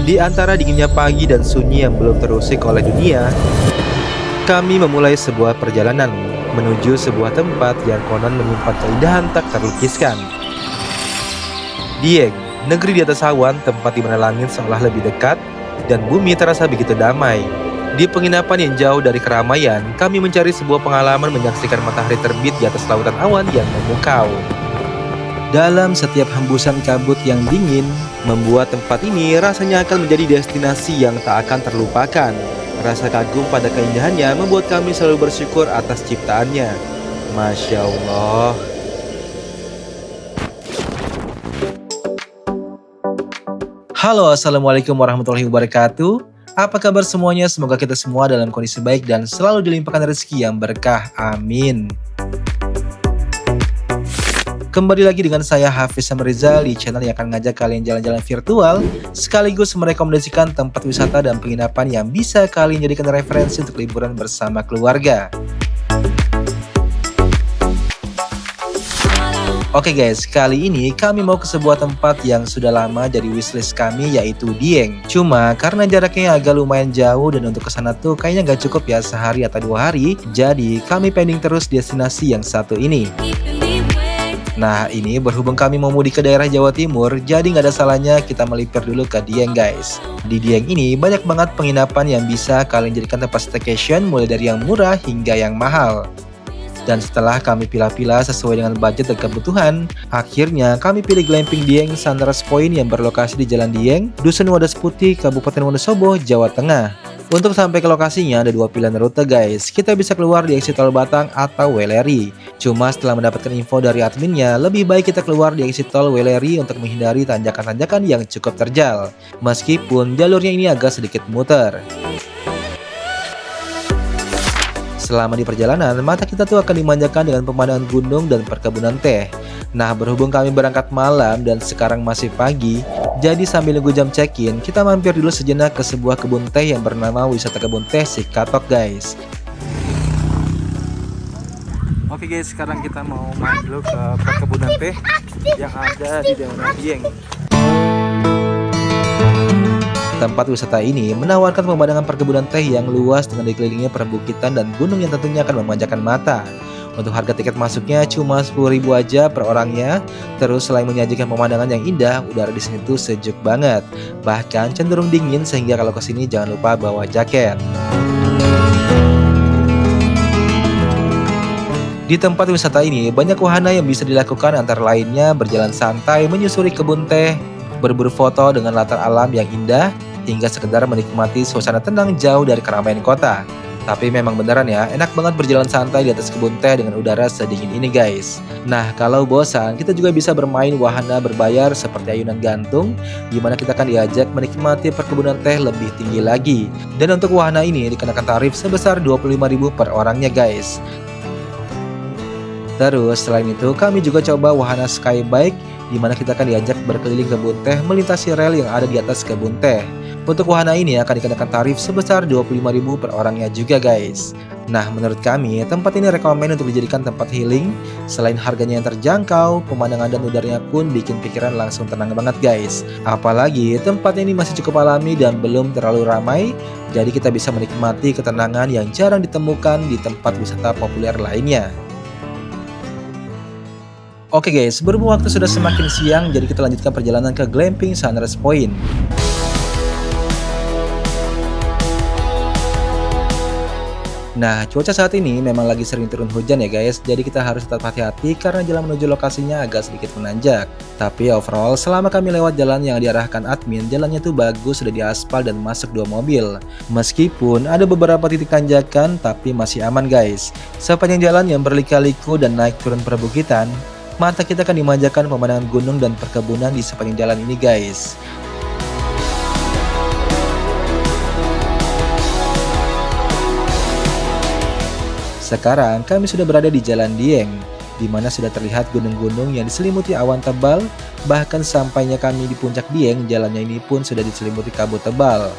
Di antara dinginnya pagi dan sunyi yang belum terusik oleh dunia, kami memulai sebuah perjalanan menuju sebuah tempat yang konon menyimpan keindahan tak terlukiskan. Dieng, negeri di atas awan, tempat di mana langit seolah lebih dekat dan bumi terasa begitu damai. Di penginapan yang jauh dari keramaian, kami mencari sebuah pengalaman menyaksikan matahari terbit di atas lautan awan yang memukau. Dalam setiap hembusan kabut yang dingin, membuat tempat ini rasanya akan menjadi destinasi yang tak akan terlupakan. Rasa kagum pada keindahannya membuat kami selalu bersyukur atas ciptaannya. Masya Allah. Halo, assalamualaikum warahmatullahi wabarakatuh. Apa kabar semuanya? Semoga kita semua dalam kondisi baik dan selalu dilimpahkan rezeki yang berkah. Amin. Kembali lagi dengan saya Hafiz Samrizal di channel yang akan ngajak kalian jalan-jalan virtual sekaligus merekomendasikan tempat wisata dan penginapan yang bisa kalian jadikan referensi untuk liburan bersama keluarga. Oke guys, kali ini kami mau ke sebuah tempat yang sudah lama jadi wishlist kami, yaitu Dieng. Cuma karena jaraknya agak lumayan jauh dan untuk kesana tuh kayaknya gak cukup ya sehari atau 2 hari, jadi kami pending terus destinasi yang satu ini. Nah ini berhubung kami mau mudik ke daerah Jawa Timur, jadi nggak ada salahnya kita melipir dulu ke Dieng guys. Di Dieng ini banyak banget penginapan yang bisa kalian jadikan tempat staycation, mulai dari yang murah hingga yang mahal. Dan setelah kami pilah-pilah sesuai dengan budget dan kebutuhan, akhirnya kami pilih Glamping Dieng Sunrise Point yang berlokasi di Jalan Dieng, Dusun Wadas Putih, Kabupaten Wonosobo, Jawa Tengah. Untuk sampai ke lokasinya ada 2 pilihan rute guys. Kita bisa keluar di exit tol Batang atau Weleri. Cuma setelah mendapatkan info dari adminnya, lebih baik kita keluar di exit tol Weleri untuk menghindari tanjakan-tanjakan yang cukup terjal. Meskipun jalurnya ini agak sedikit muter. Selama di perjalanan, mata kita tuh akan dimanjakan dengan pemandangan gunung dan perkebunan teh. Nah, berhubung kami berangkat malam dan sekarang masih pagi, jadi sambil nunggu jam check-in, kita mampir dulu sejenak ke sebuah kebun teh yang bernama Wisata Kebun Teh Sikatok guys. Oke guys, sekarang kita mau main dulu ke perkebunan teh yang ada di daerah Dieng. Tempat wisata ini menawarkan pemandangan perkebunan teh yang luas dengan dikelilingi perbukitan dan gunung yang tentunya akan memanjakan mata. Untuk harga tiket masuknya cuma 10.000 aja per orangnya. Terus selain menyajikan pemandangan yang indah, udara di sini tuh sejuk banget. Bahkan cenderung dingin sehingga kalau kesini jangan lupa bawa jaket. Di tempat wisata ini banyak wahana yang bisa dilakukan, antara lainnya berjalan santai menyusuri kebun teh, berburu foto dengan latar alam yang indah, hingga sekedar menikmati suasana tenang jauh dari keramaian kota. Tapi memang beneran ya, enak banget berjalan santai di atas kebun teh dengan udara sedingin ini guys. Nah kalau bosan, kita juga bisa bermain wahana berbayar seperti ayunan gantung, dimana kita akan diajak menikmati perkebunan teh lebih tinggi lagi. Dan untuk wahana ini dikenakan tarif sebesar 25.000 per orangnya guys. Terus selain itu kami juga coba wahana skybike, dimana kita akan diajak berkeliling kebun teh melintasi rel yang ada di atas kebun teh. Untuk wahana ini akan dikenakan tarif sebesar 25.000 per orangnya juga guys. Nah menurut kami tempat ini rekomen untuk dijadikan tempat healing. Selain harganya yang terjangkau, pemandangan dan udaranya pun bikin pikiran langsung tenang banget guys. Apalagi tempat ini masih cukup alami dan belum terlalu ramai, jadi kita bisa menikmati ketenangan yang jarang ditemukan di tempat wisata populer lainnya. Oke guys, berhubung waktu sudah semakin siang, jadi kita lanjutkan perjalanan ke Glamping Sunrise Point. Nah, cuaca saat ini memang lagi sering turun hujan ya guys, jadi kita harus tetap hati-hati karena jalan menuju lokasinya agak sedikit menanjak. Tapi overall, selama kami lewat jalan yang diarahkan admin, jalannya tuh bagus, sudah diaspal dan masuk 2 mobil. Meskipun ada beberapa titik tanjakan, tapi masih aman guys. Sepanjang jalan yang berlika-liku dan naik turun perbukitan, mata kita akan dimanjakan pemandangan gunung dan perkebunan di sepanjang jalan ini guys. Sekarang kami sudah berada di Jalan Dieng, di mana sudah terlihat gunung-gunung yang diselimuti awan tebal. Bahkan sampainya kami di puncak Dieng, jalannya ini pun sudah diselimuti kabut tebal.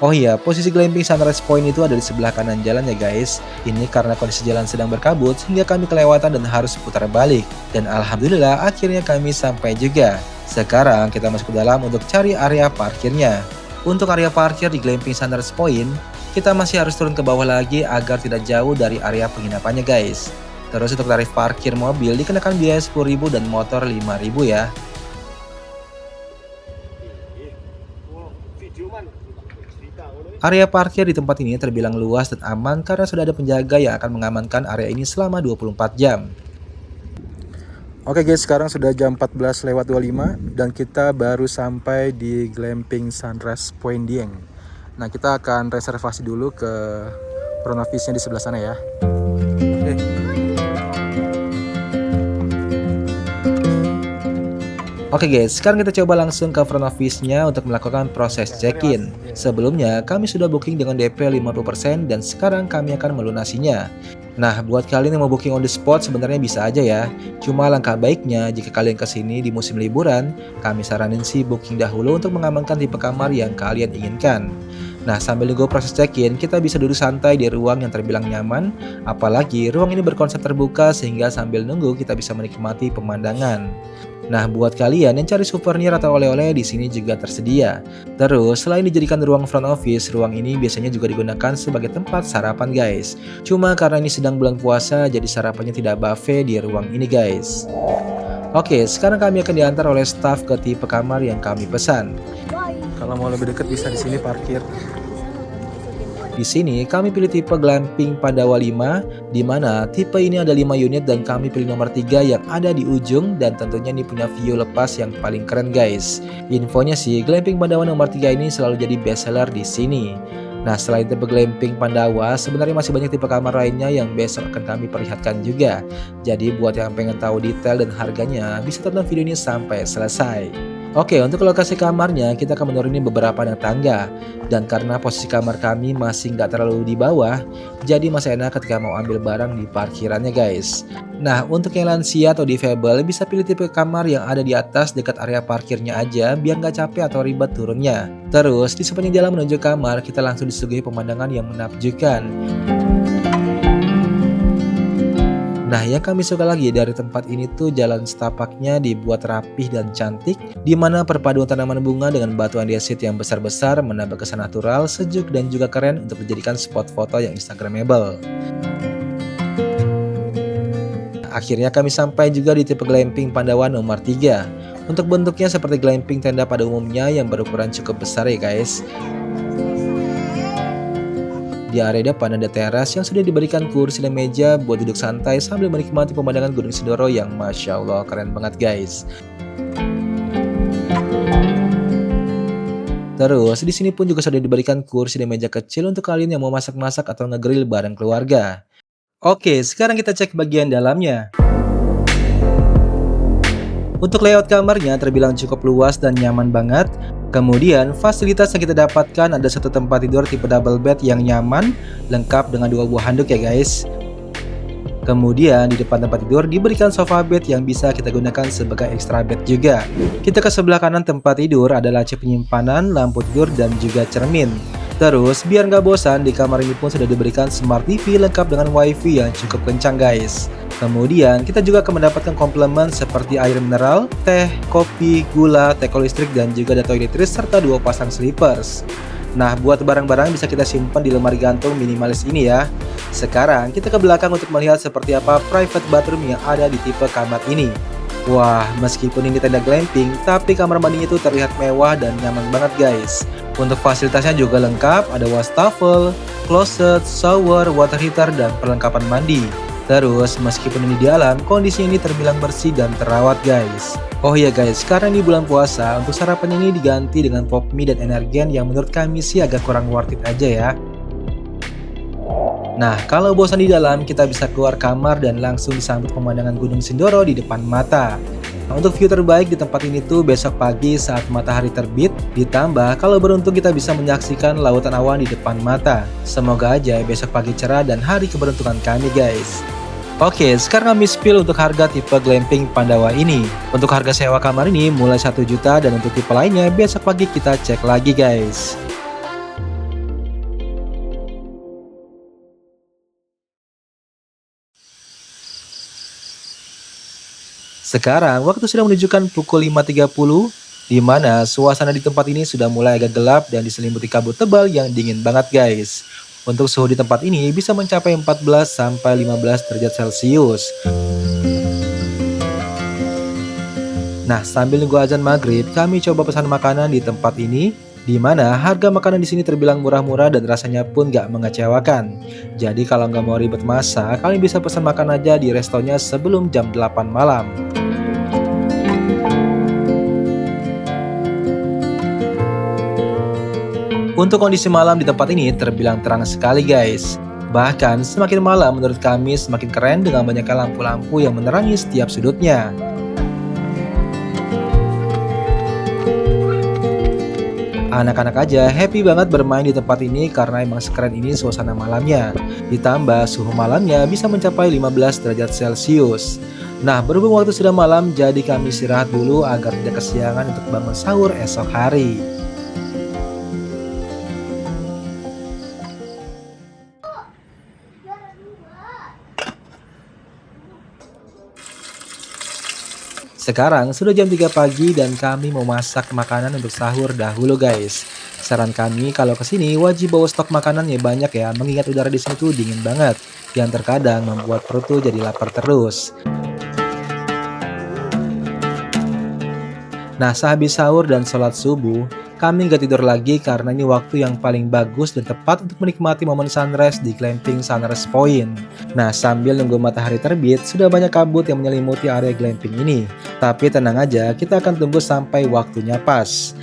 Oh iya, posisi Glamping Sunrise Point itu ada di sebelah kanan jalan ya guys. Ini karena kondisi jalan sedang berkabut sehingga kami kelewatan dan harus putar balik. Dan alhamdulillah akhirnya kami sampai juga. Sekarang kita masuk ke dalam untuk cari area parkirnya. Untuk area parkir di Glamping Sunrise Point, kita masih harus turun ke bawah lagi agar tidak jauh dari area penginapannya guys. Terus untuk tarif parkir mobil dikenakan biaya 10.000 dan motor 5.000 ya. Area parkir di tempat ini terbilang luas dan aman karena sudah ada penjaga yang akan mengamankan area ini selama 24 jam. Oke guys, sekarang sudah jam 14:25 dan kita baru sampai di Glamping Sunrise Point Dieng. Nah, kita akan reservasi dulu ke front office-nya di sebelah sana ya. Oke guys, sekarang kita coba langsung ke front office-nya untuk melakukan proses check-in. Sebelumnya, kami sudah booking dengan DP 50% dan sekarang kami akan melunasinya. Nah, buat kalian yang mau booking on the spot sebenarnya bisa aja ya. Cuma langkah baiknya jika kalian kesini di musim liburan, kami saranin sih booking dahulu untuk mengamankan tipe kamar yang kalian inginkan. Nah, sambil nunggu proses check-in, kita bisa duduk santai di ruang yang terbilang nyaman. Apalagi ruang ini berkonsep terbuka sehingga sambil nunggu kita bisa menikmati pemandangan. Nah, buat kalian yang cari souvenir atau oleh-oleh di sini juga tersedia. Terus, selain dijadikan ruang front office, ruang ini biasanya juga digunakan sebagai tempat sarapan guys. Cuma karena ini sedang bulan puasa, jadi sarapannya tidak buffet di ruang ini guys. Oke, sekarang kami akan diantar oleh staff ke tipe kamar yang kami pesan. Kalau mau lebih dekat bisa di sini parkir. Di sini kami pilih tipe Glamping Pandawa 5, di mana tipe ini ada 5 unit dan kami pilih nomor 3 yang ada di ujung dan tentunya ini punya view lepas yang paling keren guys. Infonya sih Glamping Pandawa nomor 3 ini selalu jadi best seller di sini. Nah, selain tipe Glamping Pandawa, sebenarnya masih banyak tipe kamar lainnya yang besok akan kami perlihatkan juga. Jadi buat yang pengen tahu detail dan harganya, bisa tonton video ini sampai selesai. Oke, untuk lokasi kamarnya kita akan menuruni beberapa tangga. Dan karena posisi kamar kami masih nggak terlalu di bawah, jadi masih enak ketika mau ambil barang di parkirannya guys. Nah, untuk yang lansia atau difabel bisa pilih tipe kamar yang ada di atas dekat area parkirnya aja biar nggak capek atau ribet turunnya. Terus, di sepanjang jalan menuju kamar kita langsung disuguhi pemandangan yang menakjubkan. Nah, yang kami suka lagi dari tempat ini tuh jalan setapaknya dibuat rapih dan cantik, di mana perpaduan tanaman bunga dengan batu andesit yang besar-besar menambah kesan natural, sejuk dan juga keren untuk dijadikan spot foto yang instagramable. Akhirnya kami sampai juga di tipe Glamping Pandawa nomor 3. Untuk bentuknya seperti glamping tenda pada umumnya yang berukuran cukup besar ya guys. Di area depan ada teras yang sudah diberikan kursi dan meja buat duduk santai sambil menikmati pemandangan Gunung Sindoro yang Masya Allah keren banget guys. Terus di sini pun juga sudah diberikan kursi dan meja kecil untuk kalian yang mau masak-masak atau nge-grill bareng keluarga. Oke, sekarang kita cek bagian dalamnya. Untuk layout kamarnya terbilang cukup luas dan nyaman banget. Kemudian fasilitas yang kita dapatkan ada satu tempat tidur tipe double bed yang nyaman, lengkap dengan 2 buah handuk ya guys. Kemudian di depan tempat tidur diberikan sofa bed yang bisa kita gunakan sebagai extra bed juga. Kita ke sebelah kanan tempat tidur ada laci penyimpanan, lampu tidur dan juga cermin. Terus biar nggak bosan di kamar ini pun sudah diberikan smart TV lengkap dengan wifi yang cukup kencang guys. Kemudian kita juga akan mendapatkan komplement seperti air mineral, teh, kopi, gula, teko listrik dan juga ada toiletries serta 2 pasang slippers. Nah, buat barang-barang bisa kita simpan di lemari gantung minimalis ini ya. Sekarang kita ke belakang untuk melihat seperti apa private bathroom yang ada di tipe kamar ini. Wah, meskipun ini tenda glamping, tapi kamar mandinya itu terlihat mewah dan nyaman banget guys. Untuk fasilitasnya juga lengkap, ada wastafel, closet, shower, water heater, dan perlengkapan mandi. Terus, meskipun ini di alam, kondisi ini terbilang bersih dan terawat guys. Oh iya guys, karena ini bulan puasa, untuk sarapan ini diganti dengan pop mie dan energen yang menurut kami sih agak kurang worth it aja ya. Nah, kalau bosan di dalam, kita bisa keluar kamar dan langsung disambut pemandangan Gunung Sindoro di depan mata. Nah, untuk view terbaik di tempat ini tuh besok pagi saat matahari terbit, ditambah kalau beruntung kita bisa menyaksikan lautan awan di depan mata. Semoga aja besok pagi cerah dan hari keberuntungan kami guys. Oke, sekarang kami spill untuk harga tipe Glamping Pandawa ini. Untuk harga sewa kamar ini mulai 1 juta dan untuk tipe lainnya besok pagi kita cek lagi guys. Sekarang waktu sudah menunjukkan pukul 5.30 di mana suasana di tempat ini sudah mulai agak gelap dan diselimuti kabut tebal yang dingin banget guys. Untuk suhu di tempat ini bisa mencapai 14 sampai 15 derajat Celcius. Nah, sambil nunggu azan maghrib, kami coba pesan makanan di tempat ini, di mana harga makanan di sini terbilang murah-murah dan rasanya pun gak mengecewakan. Jadi kalau nggak mau ribet masak, kalian bisa pesan makan aja di restonya sebelum jam 8 malam. Untuk kondisi malam di tempat ini terbilang terang sekali guys. Bahkan semakin malam menurut kami semakin keren dengan banyaknya lampu-lampu yang menerangi setiap sudutnya. Anak-anak aja happy banget bermain di tempat ini karena emang sekeren ini suasana malamnya. Ditambah suhu malamnya bisa mencapai 15 derajat Celcius. Nah, berhubung waktu sudah malam, jadi kami istirahat dulu agar tidak kesiangan untuk bangun sahur esok hari. Sekarang sudah jam 3 pagi dan kami mau masak makanan untuk sahur dahulu guys. Saran kami kalau kesini wajib bawa stok makanan ya banyak ya, mengingat udara di sini tuh dingin banget. Yang terkadang membuat perut tuh jadi lapar terus. Nah, sehabis sahur dan sholat subuh, kami nggak tidur lagi karena ini waktu yang paling bagus dan tepat untuk menikmati momen sunrise di Glamping Sunrise Point. Nah, sambil nunggu matahari terbit, sudah banyak kabut yang menyelimuti area glamping ini. Tapi tenang aja, kita akan tunggu sampai waktunya pas.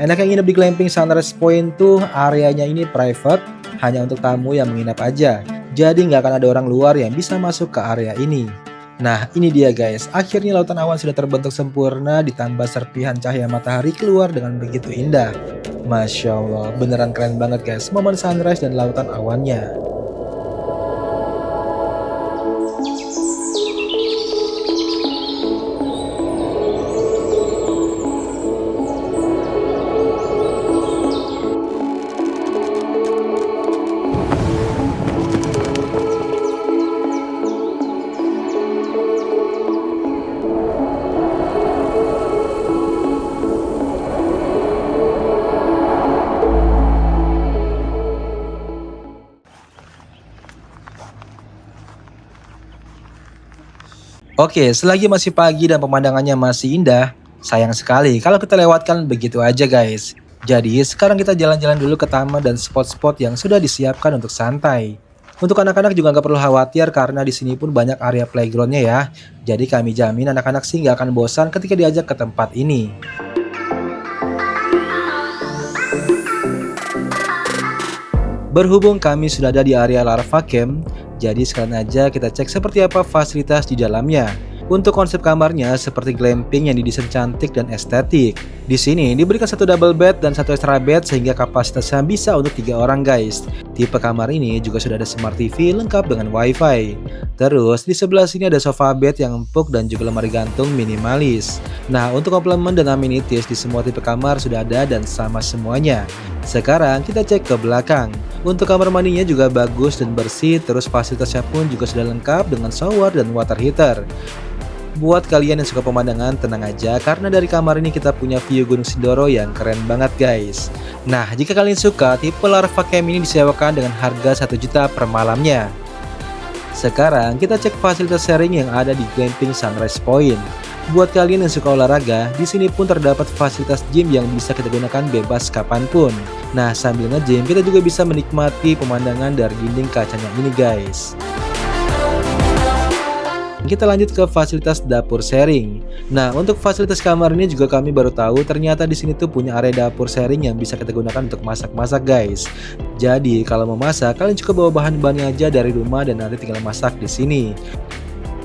Enak yang nginep di Glamping Sunrise Point tuh areanya ini private, hanya untuk tamu yang menginap aja. Jadi nggak akan ada orang luar yang bisa masuk ke area ini. Nah, ini dia guys, akhirnya lautan awan sudah terbentuk sempurna ditambah serpihan cahaya matahari keluar dengan begitu indah. Masya Allah, beneran keren banget guys, momen sunrise dan lautan awannya. Oke, selagi masih pagi dan pemandangannya masih indah, sayang sekali kalau kita lewatkan begitu aja guys. Jadi sekarang kita jalan-jalan dulu ke taman dan spot-spot yang sudah disiapkan untuk santai. Untuk anak-anak juga nggak perlu khawatir karena di sini pun banyak area playgroundnya ya. Jadi kami jamin anak-anak sih nggak akan bosan ketika diajak ke tempat ini. Berhubung kami sudah ada di area Larva Camp, jadi sekalian aja kita cek seperti apa fasilitas di dalamnya. Untuk konsep kamarnya seperti glamping yang didesain cantik dan estetik. Di sini diberikan satu double bed dan satu extra bed sehingga kapasitasnya bisa untuk 3 orang guys. Tipe kamar ini juga sudah ada smart TV lengkap dengan wifi. Terus di sebelah sini ada sofa bed yang empuk dan juga lemari gantung minimalis. Nah, untuk komplement dan amenities di semua tipe kamar sudah ada dan sama semuanya. Sekarang kita cek ke belakang. Untuk kamar mandinya juga bagus dan bersih, terus fasilitasnya pun juga sudah lengkap dengan shower dan water heater. Buat kalian yang suka pemandangan, tenang aja karena dari kamar ini kita punya view Gunung Sindoro yang keren banget guys. Nah, jika kalian suka, tipe Larva Camp ini disewakan dengan harga 1 juta per malamnya. Sekarang kita cek fasilitas sharing yang ada di Glamping Sunrise Point. Buat kalian yang suka olahraga, di sini pun terdapat fasilitas gym yang bisa kita gunakan bebas kapanpun. Nah, sambil nge-gym kita juga bisa menikmati pemandangan dari dinding kacanya ini guys. Kita lanjut ke fasilitas dapur sharing. Nah, untuk fasilitas kamar ini juga kami baru tahu ternyata di sini tuh punya area dapur sharing yang bisa kita gunakan untuk masak-masak guys. Jadi kalau mau masak, kalian cukup bawa bahan-bahannya aja dari rumah dan nanti tinggal masak di sini.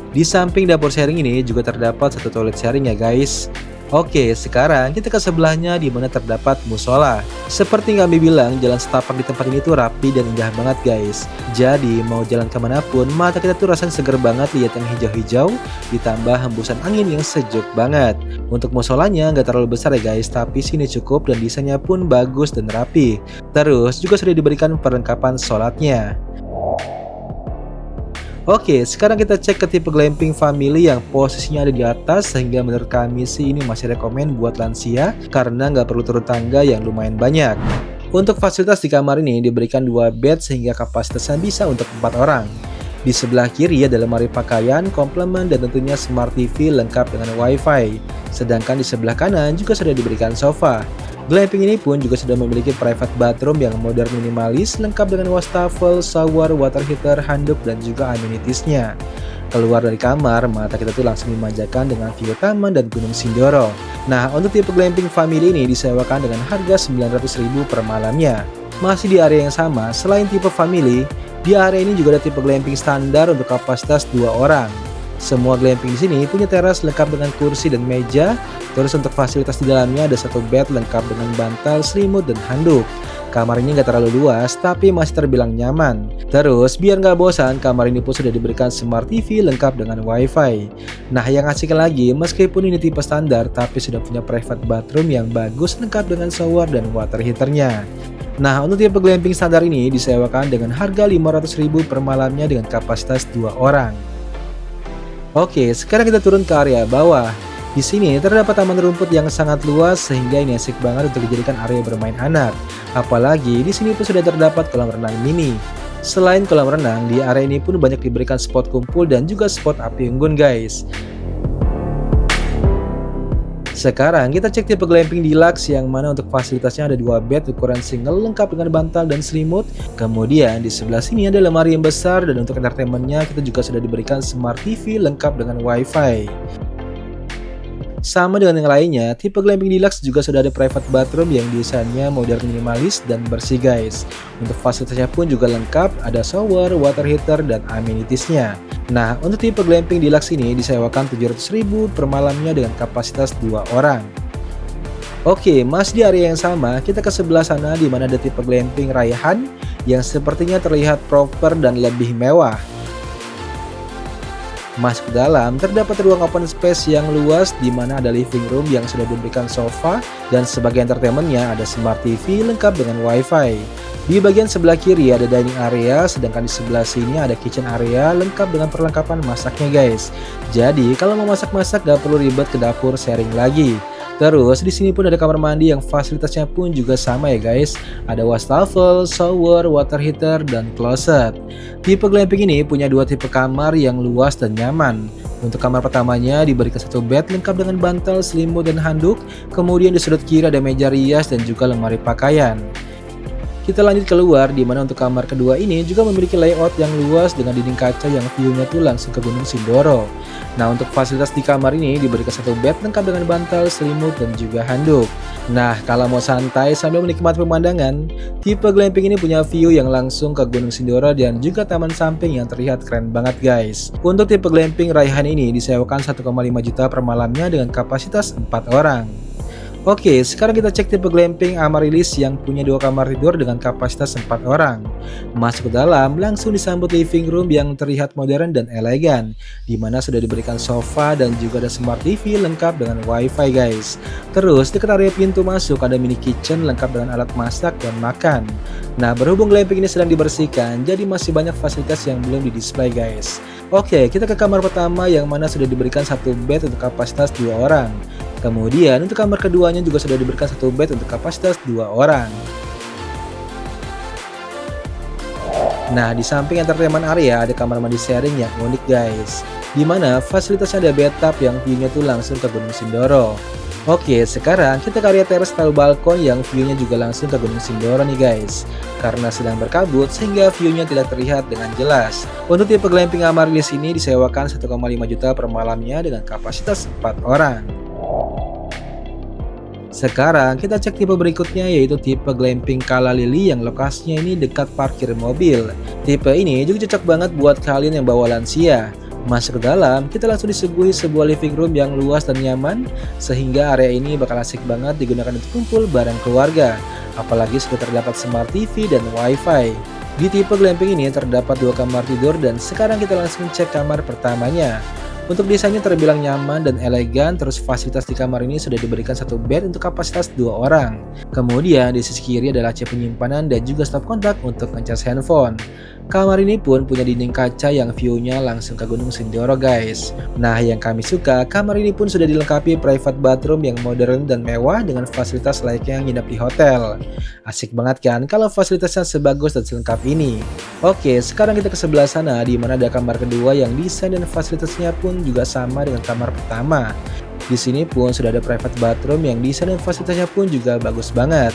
Di samping dapur sharing ini juga terdapat satu toilet sharing ya guys. Oke, sekarang kita ke sebelahnya di mana terdapat musola. Seperti kami bilang, jalan setapak di tempat ini tuh rapi dan indah banget guys. Jadi mau jalan kemanapun, mata kita tuh rasanya seger banget lihat yang hijau-hijau, ditambah hembusan angin yang sejuk banget. Untuk musolanya nggak terlalu besar ya guys, tapi sini cukup dan desainnya pun bagus dan rapi. Terus juga sudah diberikan perlengkapan sholatnya. Oke, sekarang kita cek ke tipe glamping family yang posisinya ada di atas, sehingga menurut kami sih ini masih rekomen buat lansia karena nggak perlu turun tangga yang lumayan banyak. Untuk fasilitas di kamar ini diberikan 2 bed sehingga kapasitasnya bisa untuk 4 orang. Di sebelah kiri ada lemari pakaian, komplement, dan tentunya smart TV lengkap dengan wifi. Sedangkan di sebelah kanan juga sudah diberikan sofa. Glamping ini pun juga sudah memiliki private bathroom yang modern minimalis lengkap dengan wastafel, shower, water heater, handuk, dan juga amenitiesnya. Keluar dari kamar, mata kita tuh langsung dimanjakan dengan view taman dan Gunung Sindoro. Nah, untuk tipe glamping family ini disewakan dengan harga 900.000 per malamnya. Masih di area yang sama, selain tipe family, di area ini juga ada tipe glamping standar untuk kapasitas 2 orang. Semua glamping di sini punya teras lengkap dengan kursi dan meja. Terus untuk fasilitas di dalamnya ada 1 bed lengkap dengan bantal, selimut, dan handuk. Kamar ini nggak terlalu luas, tapi masih terbilang nyaman. Terus, biar nggak bosan, kamar ini pun sudah diberikan smart TV lengkap dengan wifi. Nah, yang asik lagi, meskipun ini tipe standar, tapi sudah punya private bathroom yang bagus lengkap dengan shower dan water heaternya. Nah, untuk tipe glamping standar ini disewakan dengan harga 500.000 per malamnya dengan kapasitas 2 orang. Oke, sekarang kita turun ke area bawah. Di sini terdapat taman rumput yang sangat luas sehingga ini asik banget untuk dijadikan area bermain anak. Apalagi di sini pun sudah terdapat kolam renang mini. Selain kolam renang, di area ini pun banyak diberikan spot kumpul dan juga spot api unggun, guys. Sekarang kita cek tipe glamping deluxe yang mana untuk fasilitasnya ada 2 bed ukuran single lengkap dengan bantal dan selimut. Kemudian di sebelah sini ada lemari yang besar dan untuk entertainmentnya kita juga sudah diberikan smart TV lengkap dengan wifi. Sama dengan yang lainnya, tipe glamping deluxe juga sudah ada private bathroom yang desainnya modern minimalis dan bersih, guys. Untuk fasilitasnya pun juga lengkap, ada shower, water heater, dan amenitiesnya. Nah, untuk tipe glamping deluxe ini disewakan 700.000 per malamnya dengan kapasitas 2 orang. Oke, masih di area yang sama, kita ke sebelah sana di mana ada tipe glamping Raihan yang sepertinya terlihat proper dan lebih mewah. Masuk ke dalam, terdapat ruang open space yang luas di mana ada living room yang sudah diberikan sofa dan sebagai entertainmentnya ada smart TV lengkap dengan wifi. Di bagian sebelah kiri ada dining area, sedangkan di sebelah sini ada kitchen area lengkap dengan perlengkapan masaknya, guys. Jadi kalau mau masak-masak gak perlu ribet ke dapur sharing lagi. Terus di sini pun ada kamar mandi yang fasilitasnya pun juga sama ya, guys. Ada wastafel, shower, water heater, dan closet. Tipe glamping ini punya 2 tipe kamar yang luas dan nyaman. Untuk kamar pertamanya diberikan 1 bed lengkap dengan bantal, selimut, dan handuk. Kemudian di sudut kiri ada meja rias dan juga lemari pakaian. Kita lanjut keluar di mana untuk kamar kedua ini juga memiliki layout yang luas dengan dinding kaca yang view-nya tuh langsung ke Gunung Sindoro. Nah, untuk fasilitas di kamar ini diberikan 1 bed lengkap dengan bantal, selimut, dan juga handuk. Nah, kalau mau santai sambil menikmati pemandangan, tipe glamping ini punya view yang langsung ke Gunung Sindoro dan juga taman samping yang terlihat keren banget, guys. Untuk tipe glamping Raihan ini disewakan 1,5 juta per malamnya dengan kapasitas 4 orang. Oke, sekarang kita cek tipe glamping Amaryllis yang punya 2 kamar tidur dengan kapasitas 4 orang. Masuk ke dalam, langsung disambut living room yang terlihat modern dan elegan, di mana sudah diberikan sofa dan juga ada smart TV lengkap dengan wifi, guys. Terus dekat area pintu masuk ada mini kitchen lengkap dengan alat masak dan makan. Nah, berhubung glamping ini sedang dibersihkan, jadi masih banyak fasilitas yang belum di-display, guys. Oke, kita ke kamar pertama yang mana sudah diberikan 1 bed untuk kapasitas 2 orang. Kemudian untuk kamar keduanya juga sudah diberikan 1 bed untuk kapasitas 2 orang. Nah, di samping entertainment area ada kamar mandi sharing yang unik, guys. Dimana fasilitasnya ada bathtub yang view-nya tuh langsung ke Gunung Sindoro. Oke, sekarang kita ke area teras atau balkon yang view-nya juga langsung ke Gunung Sindoro nih, guys. Karena sedang berkabut sehingga view-nya tidak terlihat dengan jelas. Untuk tipe glamping Amaryllis ini disewakan 1,5 juta per malamnya dengan kapasitas 4 orang. Sekarang kita cek tipe berikutnya yaitu tipe glamping Kala Lily yang lokasinya ini dekat parkir mobil. Tipe ini juga cocok banget buat kalian yang bawa lansia. Masuk ke dalam, kita langsung disuguhi sebuah living room yang luas dan nyaman, sehingga area ini bakal asik banget digunakan untuk kumpul bareng keluarga. Apalagi sudah terdapat smart TV dan wifi. Di tipe glamping ini terdapat 2 kamar tidur dan sekarang kita langsung cek kamar pertamanya. Untuk desainnya terbilang nyaman dan elegan, terus fasilitas di kamar ini sudah diberikan 1 bed untuk kapasitas 2 orang. Kemudian di sisi kiri adalah laci penyimpanan dan juga stop kontak untuk ngecas handphone. Kamar ini pun punya dinding kaca yang view-nya langsung ke Gunung Sindoro guys. Nah yang kami suka, kamar ini pun sudah dilengkapi private bathroom yang modern dan mewah dengan fasilitas layaknya nginep di hotel. Asik banget kan kalau fasilitasnya sebagus dan selengkap ini. Oke, sekarang kita ke sebelah sana di mana ada kamar kedua yang desain dan fasilitasnya pun juga sama dengan kamar pertama. Di sini pun sudah ada private bathroom yang desain dan fasilitasnya pun juga bagus banget.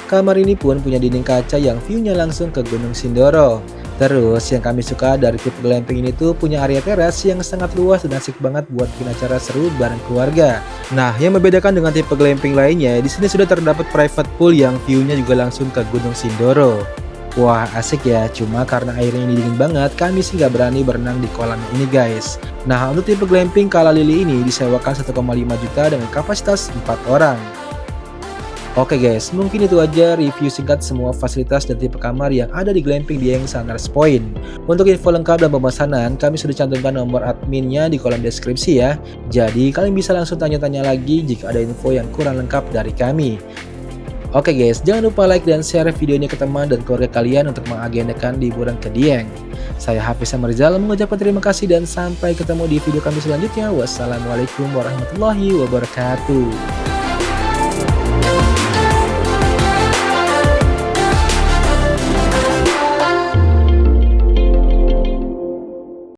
Kamar ini pun punya dinding kaca yang view-nya langsung ke Gunung Sindoro. Terus yang kami suka dari tipe glamping ini tuh punya area teras yang sangat luas dan asik banget buat bikin acara seru bareng keluarga. Nah, yang membedakan dengan tipe glamping lainnya, di sini sudah terdapat private pool yang view-nya juga langsung ke Gunung Sindoro. Wah asik ya, cuma karena airnya ini dingin banget, kami sih nggak berani berenang di kolam ini guys. Nah untuk tipe glamping Kala Lili ini disewakan 1,5 juta dengan kapasitas 4 orang. Oke guys, mungkin itu aja review singkat semua fasilitas dan tipe kamar yang ada di glamping Dieng Sunrise Point. Untuk info lengkap dan pemesanan, kami sudah cantumkan nomor adminnya di kolom deskripsi ya. Jadi kalian bisa langsung tanya-tanya lagi jika ada info yang kurang lengkap dari kami. Oke guys, jangan lupa like dan share video ini ke teman dan keluarga kalian untuk mengagendakan liburan ke Dieng. Saya Hafiz Samarizal mengucapkan terima kasih dan sampai ketemu di video kami selanjutnya. Wassalamualaikum warahmatullahi wabarakatuh.